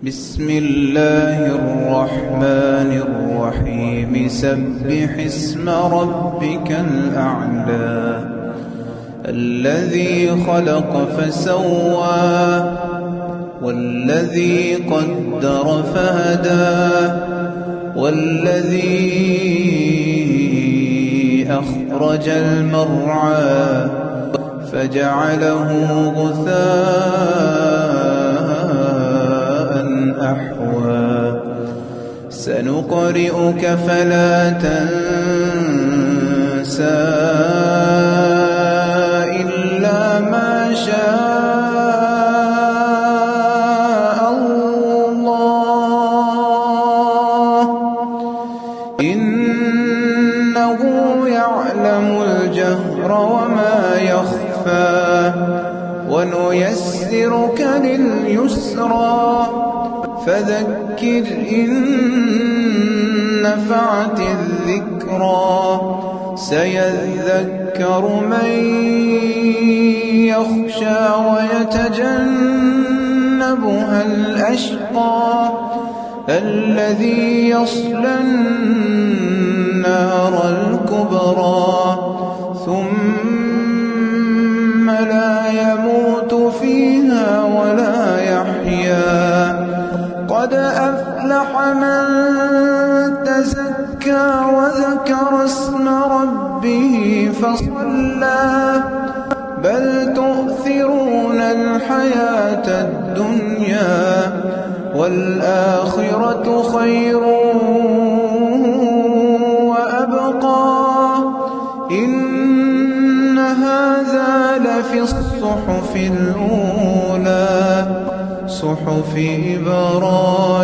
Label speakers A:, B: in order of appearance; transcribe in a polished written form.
A: بسم الله الرحمن الرحيم سبح اسم ربك الأعلى الذي خلق فسوى والذي قدر فهدى والذي أخرج المرعى فجعله غثاء أحوى سنقرئك فلا تنسى إلا ما شاء الله إنه يعلم الجهر وما يخفى ونيسرك لليسرى فذكر إن نفعت الذكرى سيذكر من يخشى ويتجنبها الأشقى الذي يصلى النار الكبرى ثم لا يموت فيها ولا يحيا قد أفلح من تزكى وذكر اسم ربه فصلى بل تؤثرون الحياة الدنيا والآخرة خير وأبقى إن هذا لفي الصحف الأولى صحف إبراهيم